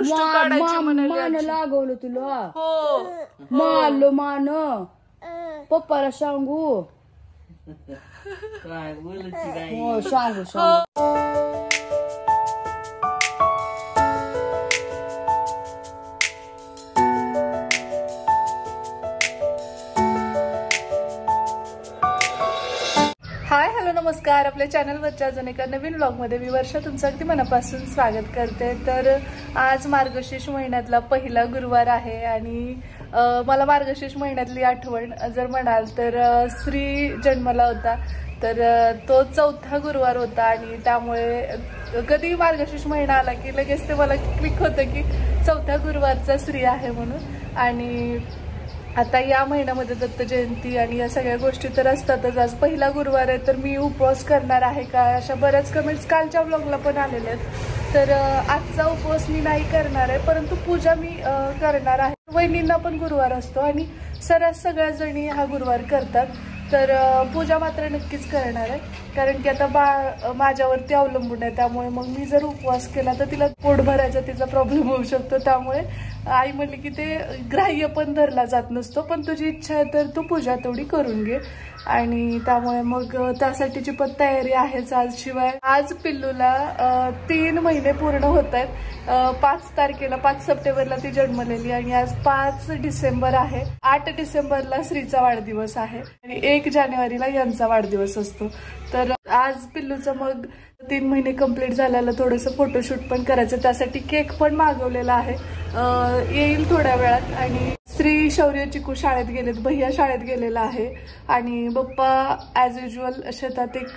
दृष्ट काढायची म्हणाली लागवलं तुला हो मारलो मान पप्पाला सांगू काय बोलती काय हो सांगू सांगू हाय हॅलो नमस्कार. आपल्या चॅनलवरच्या अजून एका नवीन व्लॉगमध्ये मी वर्षा तुमचं अगदी मनापासून स्वागत करते. तर आज मार्गशीर्ष महिन्यातला पहिला गुरुवार आहे आणि मला मार्गशीर्ष महिन्यातली आठवण जर म्हणाल तर श्री जन्मला होता. तर तो चौथा गुरुवार होता आणि त्यामुळे कधी मार्गशीर्ष महिना आला की लगेच ते मला क्लिक होतं की चौथ्या गुरुवारचा श्री आहे म्हणून. आणि आता या महिन्यामध्ये दत्त जयंती आणि या सगळ्या गोष्टी तर असतातच. आज पहिला गुरुवार आहे तर मी उपवास करणार आहे का अशा बऱ्याच कमेंट्स कालच्या ब्लॉगला पण आलेल्या आहेत. तर आजचा उपवास मी नाही करणार आहे परंतु पूजा मी करणार आहे. वहिनींना पण गुरुवार असतो आणि सर्रास सगळ्या जणी हा गुरुवार करतात. तर पूजा मात्र नक्कीच करणार आहे कारण की आता बाळ माझ्यावरती अवलंबून आहे. त्यामुळे मग मी जर उपवास केला तर तिला पोट भरायचा तिचा प्रॉब्लेम होऊ शकतो. त्यामुळे आई म्हणली की ते ग्राह्य पण धरला जात नसतो पण तुझी इच्छा आहे तर तू पूजा तेवढी करून घे. आणि त्यामुळे मग त्यासाठीची पण तयारी आहेच आज. शिवाय आज पिल्लूला 3 महिने पूर्ण होत आहेत. 5 सप्टेंबरला ती जन्मलेली आणि आज 5 डिसेंबर आहे. 8 डिसेंबरला श्रीचा वाढदिवस आहे आणि 1 जानेवारीला यांचा वाढदिवस असतो. तर आज पिल्लूचं मग 3 महिने कंप्लीट झाल्याला थोडंसं फोटोशूट पण करायचं. त्यासाठी केक पण मागवलेला आहे, येईल थोड्या वेळात. आणि श्री शौर्य चिकू शाळेत गेलेत, भैया शाळेत गेलेला आहे आणि पप्पा ॲज युजल शेतात एक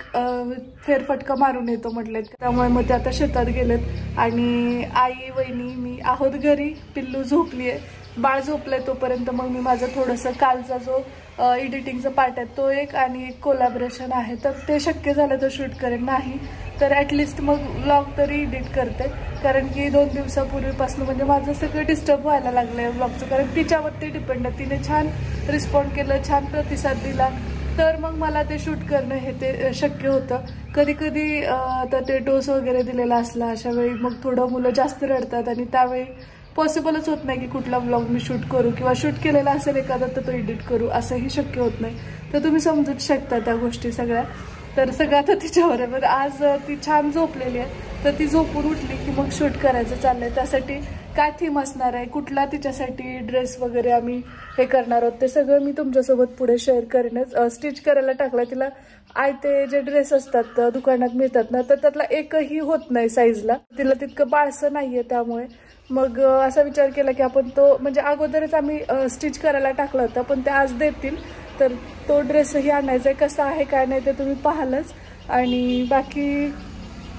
फेरफटका मारून येतो म्हटलेत. त्यामुळे मग ते आता शेतात गेलेत आणि आई वहिनी मी आहोत घरी. पिल्लू झोपली आहे, बाळ झोपलंय तोपर्यंत मग मी माझं थोडंसं कालचा जो एडिटिंगचा पार्ट आहे तो एक आणि एक कोलॅबरेशन आहे तर ते शक्य झालं तर शूट करेन, नाही तर ॲटलिस्ट मग व्लॉग तरी एडिट करते. कारण की 2 दिवसापूर्वीपासून म्हणजे माझं सगळं डिस्टर्ब व्हायला लागलं आहे व्लॉगचं. कारण तिच्यावरती डिपेंड आहे, तिने छान रिस्पॉन्ड केलं, छान प्रतिसाद दिला तर मग मला ते शूट करणं हे ते शक्य होतं. कधी कधी आता ते डोस वगैरे दिलेला असला अशा वेळी मग थोडं मुलं जास्त रडतात आणि त्यावेळी पॉसिबलच होत नाही की कुठला व्लॉग मी शूट करू किंवा शूट केलेला असेल एखादा तर तो एडिट करू, असंही शक्य होत नाही. तर तुम्ही समजूच शकता त्या गोष्टी सगळ्या. तर सगळं आता तिच्याबरोबर आज ती छान झोपलेली आहे तर ती झोपून उठली की मग शूट करायचं चाललंय. त्यासाठी काय थीम असणार आहे, कुठला तिच्यासाठी ड्रेस वगैरे आम्ही हे करणार आहोत ते सगळं मी तुमच्यासोबत पुढे शेअर करेनच. स्टिच करायला टाकला तिला. ते जे ड्रेस असतात दुकानात मिळतात ना तर त्यातला एकही होत नाही साईजला, तिला तितकं बाळसं नाहीये. त्यामुळे मग असा विचार केला की आपण तो म्हणजे अगोदरच आम्ही स्टिच करायला टाकला होता पण ते आज देतील तर तो ड्रेसही आणायचा आहे. कसा आहे काय नाही ते तुम्ही पाहालच. आणि बाकी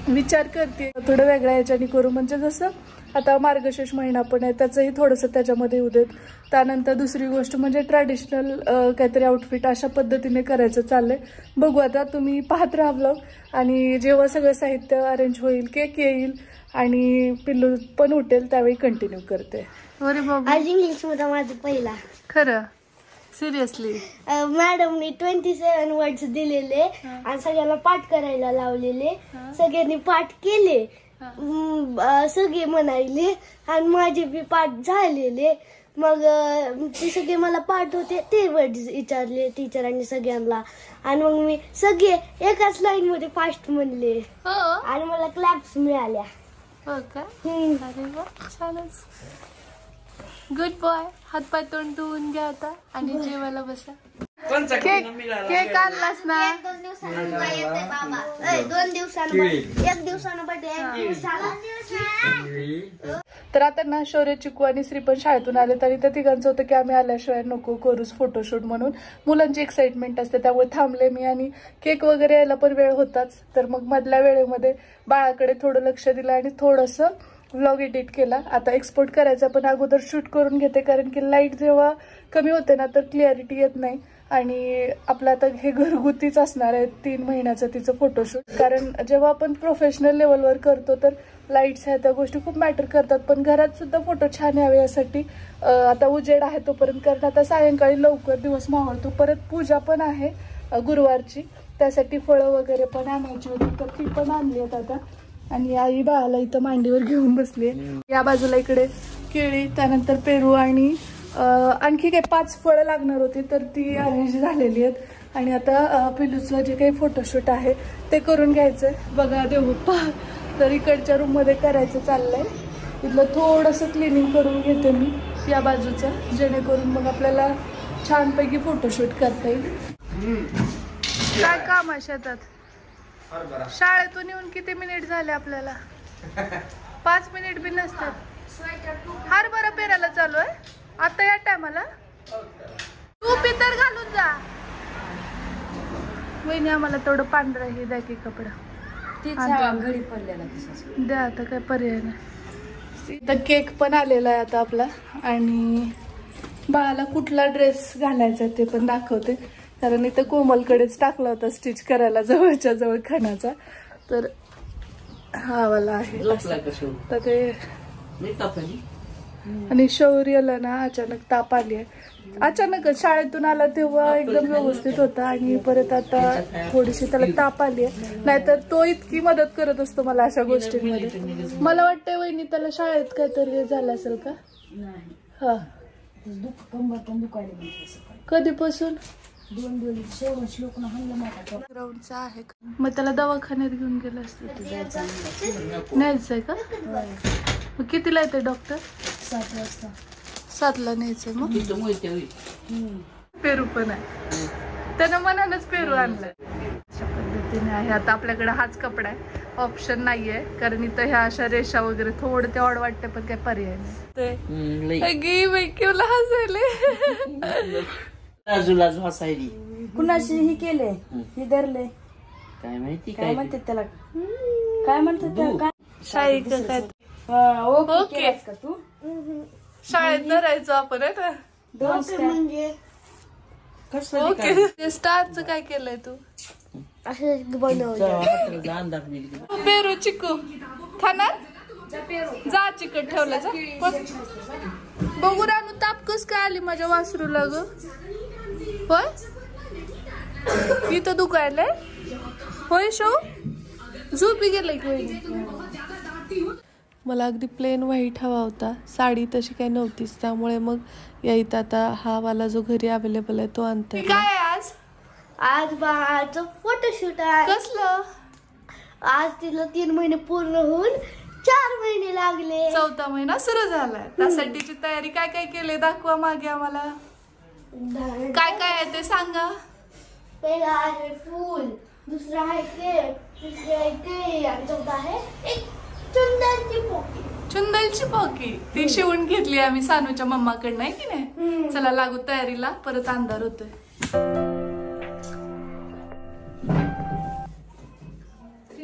विचार करते थोडं वेगळ्या ह्याच्याने करू म्हणजे जसं आता मार्गशीर्ष महिना पण आहे त्याचंही थोडंसं त्याच्यामध्ये येऊ देत. त्यानंतर दुसरी गोष्ट म्हणजे ट्रॅडिशनल काहीतरी आउटफिट अशा पद्धतीने करायचं चाललंय. बघू आता, तुम्ही पाहत राहा व्लॉग. आणि जेव्हा सगळं साहित्य अरेंज होईल, केक येईल आणि पिल्लू पण उठेल त्यावेळी कंटिन्यू करते. अरे बाबा आज इंग्लिश मध्ये माझं पहिला खरं सिरियसली मॅडमने 27 वर्ड्स दिलेले आणि सगळ्यांना पाठ करायला लावलेले. सगळ्यांनी पाठ केले, सगळे म्हणायले आणि माझे बी पाठ झालेले. मग ते सगळे मला पाठ होते ते वर्ड्स विचारले टीचरांनी सगळ्यांना आणि मग मी सगळे एकाच लाईन मध्ये फास्ट म्हणले आणि मला क्लॅप्स मिळाल्या. हो का? अरे वा, छानच. Good boy. हातपाय तोंड धुवून घ्या आता आणि जेवायला बसा. केक आणलास ना? 2 दिवसानं 1 दिवसानं बर्थडे. तर आता ना शौर्य चिकू आणि श्री पण शाळेतून आले तरी त्या तिघांचं होतं की आम्ही आल्याशिवाय नको करूच फोटोशूट म्हणून. मुलांची एक्साइटमेंट असते त्यामुळे थांबले मी आणि केक वगैरे यायला पण वेळ होताच. तर मग मधल्या वेळेमध्ये बाळाकडे थोडं लक्ष दिलं आणि थोडंसं व्लॉग एडिट केला. आता एक्सपोर्ट करायचा पण अगोदर शूट करून घेते कारण की लाईट जेव्हा कमी होते ना तर क्लिअरिटी येत नाही. आणि आपलं आता हे घरगुतीच असणार आहे 3 महिन्याचं तिचं फोटोशूट. कारण जेव्हा आपण प्रोफेशनल लेवलवर करतो तर लाईट्स ह्या त्या गोष्टी खूप मॅटर करतात. पण घरात सुद्धा फोटो छान यावे यासाठी आता उजेड आहे तोपर्यंत. कारण आता सायंकाळी लवकर दिवस मावळतो. परत पूजा पण आहे गुरुवारची, त्यासाठी फळं वगैरे पण आणायची होती तर ती पण आणली आहेत आता. आणि आई बाळाला इथं मांडीवर घेऊन बसली. या बाजूला इकडे केळी, त्यानंतर पेरू आणि आणखी काही 5 फळं लागणार होती तर ती अरेंज झालेली आहेत. आणि आता पिलूचं जे काही फोटोशूट आहे ते करून घ्यायचंय. बघा देवप्पा तर इकडच्या रूम मध्ये करायचं चाललंय. इथलं थोडंसं क्लिनिंग करून घेते मी या बाजूचं, जेणेकरून मग आपल्याला छानपैकी फोटोशूट करता येईल. काय काम आहे शेतात? शाळेतून येऊन किती मिनिट झाले आपल्याला? 5 मिनिट बी नसतात. हरभरा पेरायला चालू आहे आता या टायमाला. तू पितर घालून जा. वहिनी आम्हाला तेवढं पांढरं हे द्या की कपडा. घडी पडलेला द्या आता काय पर्याय नाही. तर केक पण आलेला आहे आता आपला. आणि बाळाला कुठला ड्रेस घालायचा ते पण दाखवते, कारण इथं कोमलकडेच टाकला होता स्टिच करायला जवळच्या जवळ खणाचा. तर हा वाला आहे तर ते. आणि शौर्यला ना अचानक ताप आली आहे. अचानकच शाळेतून आला तेव्हा एकदम व्यवस्थित होता आणि परत आता थोडीशी त्याला ताप आली आहे. नाहीतर तो इतकी मदत करत असतो मला अशा गोष्टींमध्ये. मला वाटतंय वहिनी त्याला शाळेत काहीतरी हे झालं असेल का? हा कधीपासून? 2 दिवस शेवट लोकांना हल्ला मोठा ग्राउंडचा आहे. मग त्याला दवाखान्यात घेऊन गेलं असतं. न्यायचंय का? मग कितीला येते डॉक्टर? 7 वाजता. 7ला न्यायचंय. मग पेरू पण आहे, त्यानं मनानच पेरू आणलाय. अशा पद्धतीने आहे. आता आपल्याकडे हाच कपडा आहे, ऑप्शन नाहीये, कारण इथं ह्या अशा रेषा वगैरे थोडं ते ऑड वाटते पण काही पर्याय नाही. केवढं हसायले. कुणाशी ही केले हे धरले काय माहिती काय म्हणतात त्याला, काय म्हणतात त्याला? शाही काय? ओके का तू? शाळेत धरायचो आपण आहे ना. 2 म्हणजे ओके. स्टारचं काय केलंय तू? असं बनवलं. पेरू चिकू खाणार? जा चिकट ठेवलं जा. बघू रानू ताप कस काय आली माझ्या वासरूला ग? होय इथं दुखायलंय होय. शो झोपी गेलंय की? मला अगदी प्लेन व्हाईट हवा होता, साडी तशी काही नव्हतीच, त्यामुळे मग या इथं आता हा वाला जो घरी अवेलेबल आहे तो आणते. काय आज? आज बाळाचं फोटोशूट आहे. कसलं? आज तिला 3 महिने पूर्ण होऊन 4 महिने लागले. 4था महिना सुरू झालाय. त्यासाठीची तयारी काय काय केले दाखवा मागे आम्हाला. काय काय आहे ते सांगा. पहिला आहे फूल, दुसरा आहे केक, तिसरा आहे केळी आणि चौथा आहे एक चुंदलची पोकी. चुंदलची पोकी ती शिवून घेतली आम्ही सानूच्या मम्माकडनं आहे की नाही. चला लागू तयारीला, परत अंधार होतोय.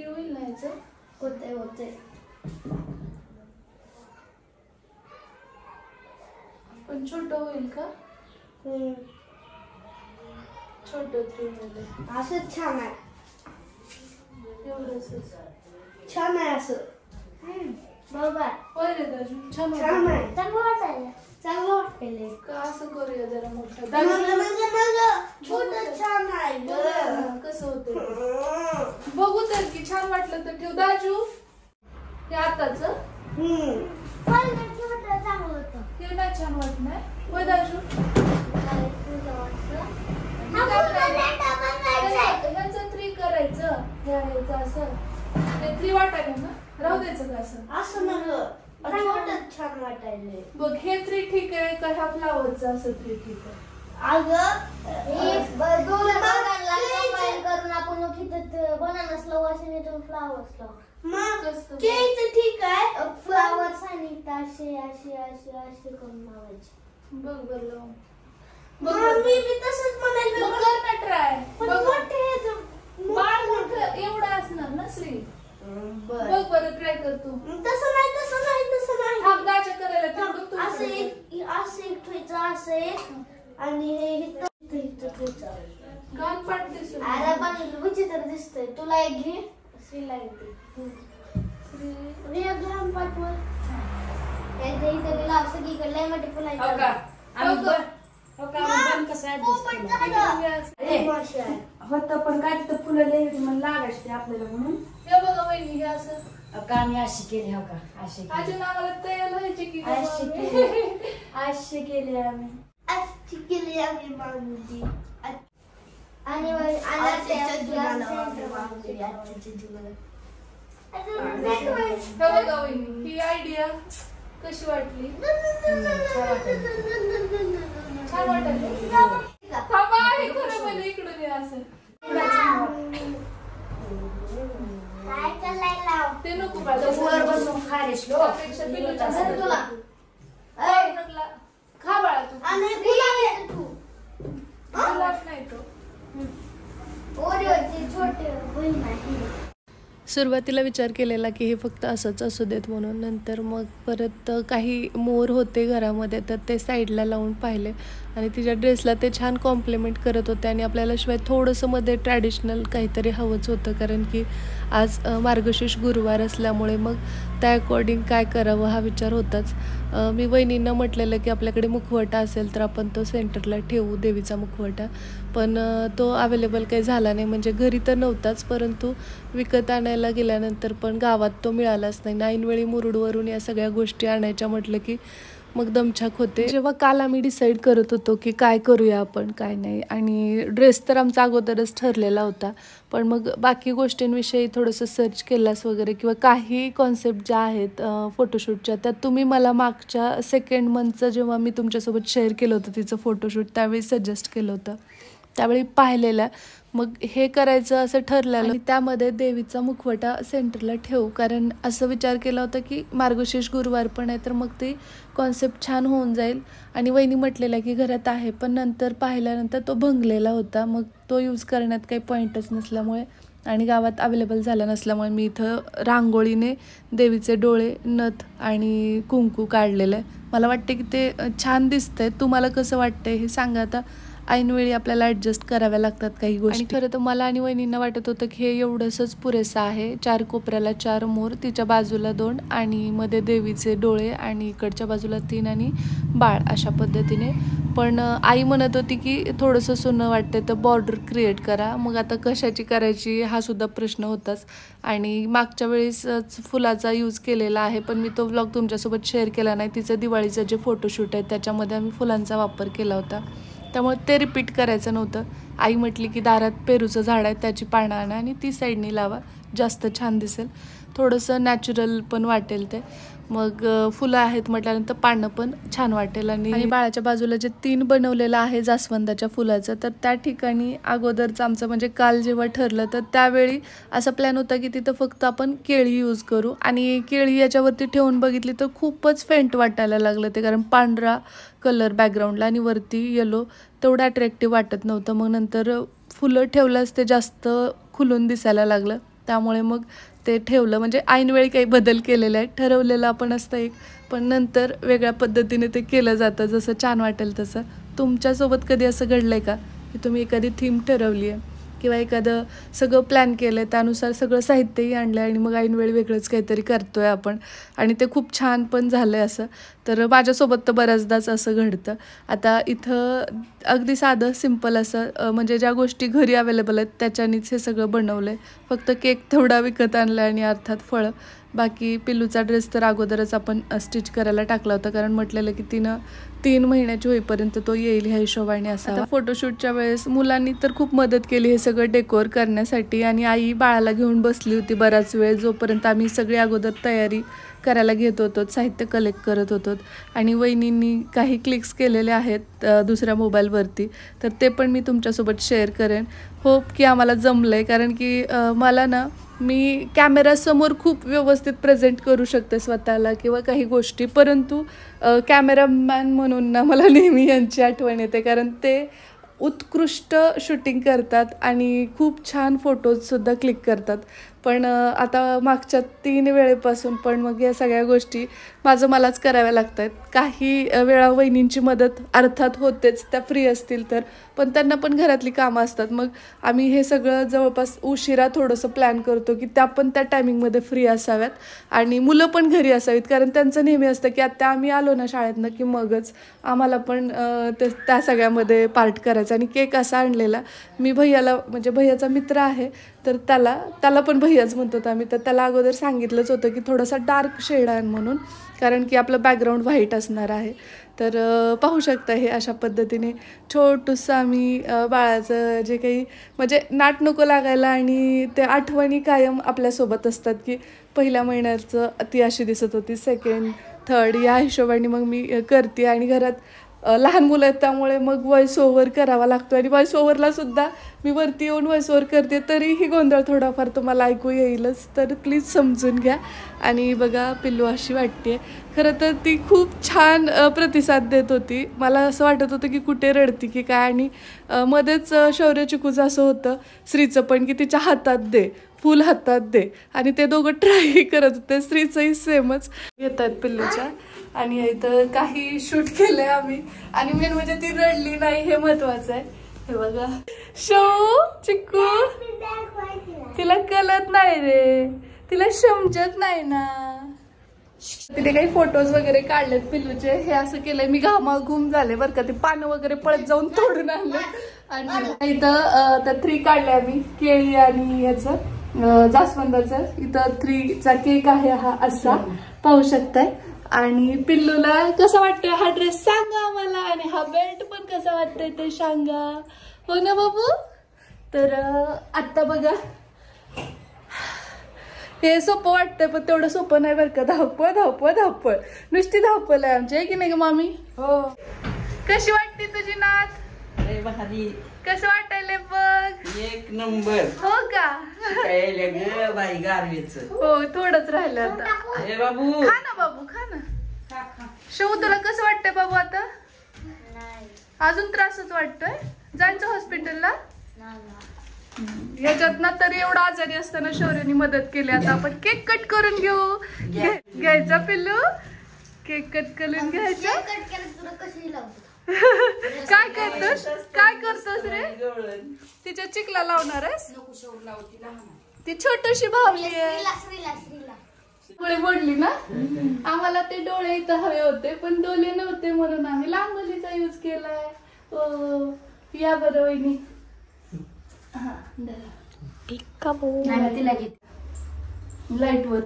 होईल ना याचं? होते होते पण छोट होईल का? छोट 3 मध्ये असं छान आहे. एवढंच छान आहे असं. बरोबर होय रे दाजू. छान छान आहे. चांगलं वाटायला चांगलं वाटले का? असं करूया जरा मोठं. छोट छान आहे. कसं होतं बघू तर की. छान वाटलं तर ठेव दाजू. हे आताच चांगलं होतं. हे नाही छान वाटणार होय दाजू. ह्याचं 3 करायचं. ह्याचं असं ते 3 वाटायला ना राहू द्यायचं का असं? असं नव्हतं छोटच छान वाटायले. बघ हे 3 ठीक आहे का ह्या फ्लावरचं असं 3 ठीक आहे? अगं करून आपण बनानास लावू असे फ्लावर्स लावू. मग केळीचं ठीक आहे. फ्लावर्स आणि असे असे असे असे करून लावायचे. बघ बरं मी बी तसंच म्हणायला. कर ना ट्राय. बाळ मोठं एवढं असणार ना श्री. बघ बरं ट्राय कर तू. तसं नाही तसं नाही तसं नाही. हापदाच्या करायला तेवढं तू असं एक ठेवायचं असं एक आणि हे इथं ठेवायचं. गाण पाठ दिसत. अरे पण विचित्र दिसतंय. तुला एक घे. श्रीला एक घे पाठवर. इथे लाव सगळीकडे लय मोठे फुलायचं. हो का बन कसं ऍडजस्ट केलं होतं पण काय तिथं फुलं लिहिली म्हणून लागायची ते आपल्याला म्हणून हे बघा वहिनी हे असं का आम्ही अशी केली हो का अशी आजी नावाला तयार व्हायचे की अशी केली अशी केली आम्ही अशी केली आम्ही मागणी आणि हे बघा वहिनी ही आयडिया कशी वाटली छान वाटली थांबा हे खरं म्हणजे इकडून या असं ते नको वर बसून खारेश त्यापेक्षा तुला खा बाळा तू गुलाब नाही तो सुरुवातीला विचार केलेला की हे फक्त असंच असू देत म्हणून नंतर मग परत काही मोर होते घरामध्ये तर ते साईडला लावून पाहिले आणि तिच्या ड्रेसला ते छान कॉम्प्लिमेंट करत होते आणि आपल्याला शिवाय थोडंसं मध्ये ट्रॅडिशनल काहीतरी हवंच होतं कारण की आज मार्गशीर्ष गुरुवार असल्यामुळे मग त्या अकॉर्डिंग काय करावं हा विचार होताच. मी वहिनींना म्हटलेलं की आपल्याकडे मुखवटा असेल तर आपण तो सेंटरला ठेवू देवीचा मुखवटा पण तो अवेलेबल काही झाला नाही म्हणजे घरी तर नव्हताच परंतु विकत आणायला गेल्यानंतर पण गावात तो मिळालाच नाही. ऐनवेळी मुरुडवरून या सगळ्या गोष्टी आणायच्या म्हटलं की मग दमछाक होते. जेव्हा काल आम्ही डिसाईड करत होतो की काय करूया आपण काय नाही आणि ड्रेस तर आमचा अगोदरच ठरलेला होता पण मग बाकी गोष्टींविषयी थोडंसं सर्च केलास वगैरे किंवा काही कॉन्सेप्ट ज्या आहेत फोटोशूटच्या त्या तुम्ही मला मागच्या सेकंड मंथचं जेव्हा मी तुमच्यासोबत शेअर केलं होतं तिचं फोटोशूट त्यावेळी सजेस्ट केलं होतं त्यावेळी पाहिलेल्या मग हे करायचं असं ठरलेलं आणि त्यामध्ये देवीचा मुखवटा सेंटरला ठेवू कारण असं विचार केला होता की मार्गशीर्ष गुरुवार पण आहे तर मग ती कॉन्सेप्ट छान होऊन जाईल आणि वहिनी म्हटलेलं की घरात आहे पण नंतर पाहिल्यानंतर तो भंगलेला होता मग तो यूज करण्यात काही पॉईंटच नसल्यामुळे आणि गावात अवेलेबल झाला नसल्यामुळे मी इथं रांगोळीने देवीचे डोळे नथ आणि कुंकू काढलेलं आहे. मला वाटते की ते छान दिसतंय. तुम्हाला कसं वाटतंय हे सांगा. आता ऐनवेळी आपल्याला ॲडजस्ट कराव्या लागतात काही गोष्टी. खरं तर मला आणि वहिनींना वाटत होतं की हे एवढंसंच पुरेसं आहे. 4 कोपऱ्याला 4 मोर तिच्या बाजूला 2 आणि मध्ये देवीचे डोळे आणि इकडच्या बाजूला 3 आणि बाळ अशा पद्धतीने पण आई म्हणत होती की थोडंसं सोनं वाटतं तर बॉर्डर क्रिएट करा. मग आता कशाची करायची हा सुद्धा प्रश्न होताच आणि मागच्या वेळेसच फुलाचा यूज केलेला आहे पण मी तो व्लॉग तुमच्यासोबत शेअर केला नाही. तिचं दिवाळीचं जे फोटोशूट आहे त्याच्यामध्ये आम्ही फुलांचा वापर केला होता त्यामुळे ते रिपीट करायचं नव्हतं. आई म्हटली की दारात पेरूचं झाड आहे त्याची पानं आणा आणि ती साईडनी लावा जास्त छान दिसेल थोडंसं नॅचरल पण वाटेल ते. मग फुलं आहेत म्हटल्यानंतर पानं पण छान वाटेल आणि बाळाच्या बाजूला जे 3 बनवलेलं आहे जास्वंदाच्या फुलाचं तर त्या ठिकाणी अगोदरचं आमचं म्हणजे काल जेव्हा ठरलं तर त्यावेळी असा प्लॅन होता की तिथं फक्त आपण केळी यूज करू आणि केळी याच्यावरती ठेवून बघितली तर खूपच फेंट वाटायला लागलं ते कारण पांढरा कलर बॅकग्राऊंडला आणि वरती येलो तेवढं अट्रॅक्टिव्ह वाटत नव्हतं. मग नंतर फुलं ठेवल्यास ते जास्त खुलून दिसायला लागलं त्यामुळे मग ते ठेवलं म्हणजे ऐनवेळी काही बदल केलेले आहेत. ठरवलेलं आपण असतं एक पण नंतर वेगळ्या पद्धतीने ते केलं जातं जसं छान वाटेल तसं. तुमच्यासोबत कधी असं घडलं आहे का की तुम्ही एखादी थीम ठरवली आहे किंवा एखादं सगळं प्लॅन केलं आहे त्यानुसार सगळं साहित्यही आणलं आहे आणि मग ऐनवेळी वेगळंच काहीतरी करतो आहे आपण आणि ते खूप छान पण झालं आहे असं. तर माझ्यासोबत तर बऱ्याचदाच असं घडतं. आता इथं अगदी साधं सिम्पल असं म्हणजे ज्या गोष्टी घरी अवेलेबल आहेत त्याच्यानीच हे सगळं बनवलं आहे. फक्त केक तेवढा विकत आणला आणि अर्थात फळं. बाकी पिल्लूचा ड्रेस तर अगोदरच आपण स्टिच करायला टाकला होता कारण म्हटलेलं की तिनं 3 महिन्याची होईपर्यंत तो येईल ह्या हिशोबाने असा. आता फोटोशूटच्या वेळेस मुलांनी तर खूप मदत केली हे सगळं डेकोर करण्यासाठी आणि आई बाळाला घेऊन बसली होती बराच वेळ जोपर्यंत आम्ही सगळी अगोदर तयारी करायला घेत होतो साहित्य कलेक्ट करत होतो आणि वहिनींनी काही क्लिक्स केलेले आहेत दुसऱ्या मोबाईलवरती तर ते पण मी तुमच्यासोबत शेअर करेन. होप की आम्हाला जमलं आहे कारण की मला ना मी कॅमेरासमोर खूप व्यवस्थित प्रेझेंट करू शकते स्वतःला किंवा काही गोष्टी परंतु कॅमेरामॅन म्हणून ना मला नेहमी यांची आठवण येते कारण ते उत्कृष्ट शूटिंग करतात आणि खूप छान फोटोजसुद्धा क्लिक करतात. पण आता मागच्या 3 वेळेपासून पण मग या सगळ्या गोष्टी मलाच कराव्या लागत आहेत. काही वेळा वहिनींची मदत अर्थात होतेच त्या फ्री असतील तर पण त्यांना पण घरातली कामं असतात. मग आम्ही हे सगळं जवळपास उशिरा थोडंसं प्लॅन करतो की त्या पण त्या टायमिंगमध्ये फ्री असाव्यात आणि मुलं पण घरी असावीत, कारण त्यांचं नेहमी असतं की आता आम्ही आलो ना शाळेतनं की मगच आम्हाला पण त्या सगळ्यामध्ये पार्ट करायचा. आणि केक असा आणलेला मी भैयाला, म्हणजे भैयाचा मित्र आहे तर त्याला पण भैयाच म्हणतो आम्ही, तर त्याला अगोदर सांगितलंच होतं की थोडासा डार्क शेड आहे म्हणून, कारण की आपलं बॅकग्राऊंड व्हाईट असणार आहे. तर पाहू शकता हे अशा पद्धतीने छोटंसं आम्ही बाळाचं जे काही म्हणजे नाट नको लागायला आणि ते आठवणी कायम आपल्यासोबत असतात की पहिल्या महिन्याचं ती अशी दिसत होती, सेकंड थर्ड या हिशोबाने मग मी करते. आणि घरात लहान मुलं आहेत त्यामुळे मग व्हॉइस ओव्हर करावा लागतो आणि व्हॉइस ओव्हरला सुद्धा मी वरती येऊन व्हॉइस ओव्हर करते, तरीही गोंधळ थोडाफार तुम्हाला ऐकू येईलच, तर प्लीज समजून घ्या. आणि बघा पिल्लू अशी वाटते. खरं तर ती खूप छान प्रतिसाद देत होती. मला असं वाटत होतं की कुठे रडती की काय. आणि मध्येच शौर्य चिकूचं असं होतं श्रीचं पण की तिच्या हातात दे, फुल हातात दे, आणि ते दोघं ट्राय करत होते. श्रीचंही सेमच येत आहेत पिल्लूच्या. आणि इथं काही शूट केलंय आम्ही आणि मेन म्हणजे ती रडली नाही हे महत्वाचं आहे. हे बघा शो चिक्कू, तिला कळत नाही रे, तिला समजत नाही ना. तिने काही फोटोज वगैरे काढलेत पिल्लूचे. हे असं केलंय मी घामाघूम झाले बरं का, ते पानं वगैरे पळत जाऊन तोडून आणले. आणि इथं त्या 3 काढल्या आम्ही, केळी आणि याचं जास्वंदाचं. इथं 3चा केक आहे हा असा, पाहू शकताय. आणि पिल्लूला कसं वाटतंय हा ड्रेस सांगा आम्हाला, आणि हा बेल्ट पण कसा वाटतंय ते सांगा, हो ना बाबू. तर आता बघा हे सोपं वाटतंय पण तेवढं सोपं नाही बरं का. धावपळ धावपळ धावपळ, नुसती धावपळ आहे आमची, आहे की नाही ग मामी. हो. कशी वाटते तुझी नात? कसं वाटायले बघ? एक नंबर. हो का? बाई गारवेच. हो थोडंच राहिलं आता. हे बाबू खा ना बाबू, खा ना. शो तुला कसं वाटतंय बाबू आता? अजून त्रासच वाटतोय? जायचं हॉस्पिटलला? याच्यात ना तरी एवढा आजारी असताना शौर्याने मदत केली. आता आपण केक कट करून घेऊ. घ्यायचा पिल्लू, केक कट करून घ्यायचा. काय करतोस, काय करतोस रे? तिच्या चिकला लावणार आहेस? ती छोटीशी भावली आहे, डोळे मोडली ना. आम्हाला ते डोळे इथं हवे होते पण डोळे नव्हते म्हणून आम्ही लांबलीचा यूज केलाय. या बरं वहिनी. लाईट वर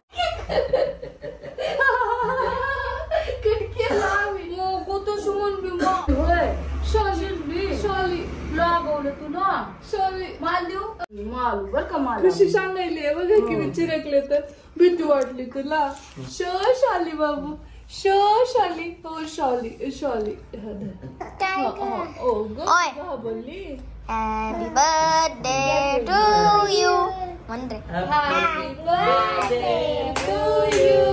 कशी सांगायली बघा की मी चिरकले तर भीती वाटली तुला. शाली बाबू, शाली. हो शाली शाली. ओ ग बोलली. Happy birthday to you. Happy birthday to you.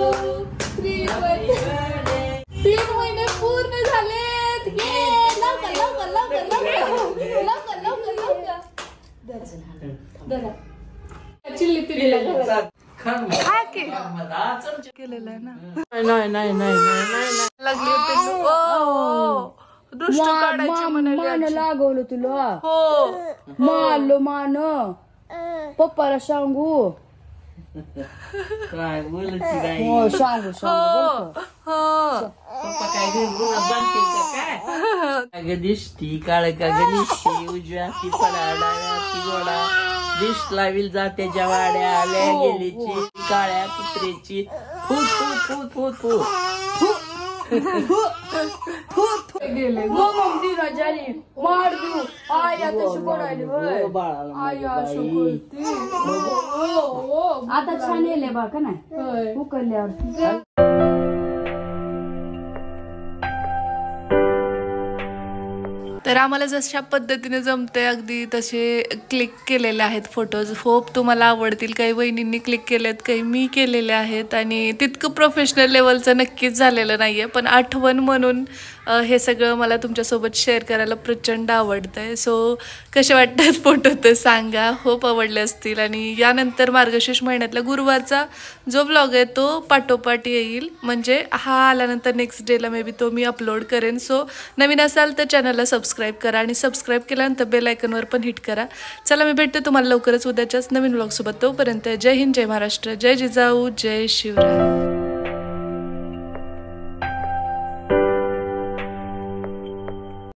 3 महिने पूर्ण झालेत. लवकर लवकर लवकर लवकर लवकर लवकर लवकर. चिल्ली पिल्लीला केलेलं आहे ना. नाही लागली पिल्लू. दृष्ट काढायची म्हणाली. लागवलं तुला. हो मारलो मान, पप्पाला सांगू. काय बोलती बाई. हो सांगू सांगू. पप्पा काय घेऊन बांधतील का काय? अगं दिसती काळ का गणिशी, उजव्या ती फळा डाव्या ती गोडा, दिस लावील जात्याच्या वाड्या आल्या गेलीची, काळ्या कुत्रेची फूट फूट फूट फूट फूट गेले. मार देऊ. आई आता शिकवली होय. आई असं बोलती. आता छान येले बा का नाही उकळल्यावर. तर आम्हाला जशा पद्धतीने जमते अगदी तसे क्लिक केलेले आहेत फोटोज. होप तुम्हाला आवडतील. काही वहिनींनी क्लिक केलेत, काही मी केलेले आहेत. आणि तितकं प्रोफेशनल लेवलचं नक्कीच झालेलं नाही आहे पण आठवण म्हणून हे सगळं मला तुमच्यासोबत शेअर करायला प्रचंड आवडतं आहे. सो कसे वाटतात फोटो तर सांगा. होप आवडले असतील. आणि यानंतर मार्गशीर्ष महिन्यातला गुरुवारचा जो व्लॉग आहे तो पाठोपाठ येईल. म्हणजे हा आल्यानंतर नेक्स्ट डेला मे बी तो मी अपलोड करेन. सो नवीन असाल तर चॅनलला सबस्क्राईब करा आणि सबस्क्राईब केल्यानंतर बेल आयकॉनवर पण हिट करा. चला मी भेटते तुम्हाला लवकरच उद्याच्याच नवीन व्लॉगसोबत. तोपर्यंत जय हिंद, जय महाराष्ट्र, जय जिजाऊ, जय शिवराय.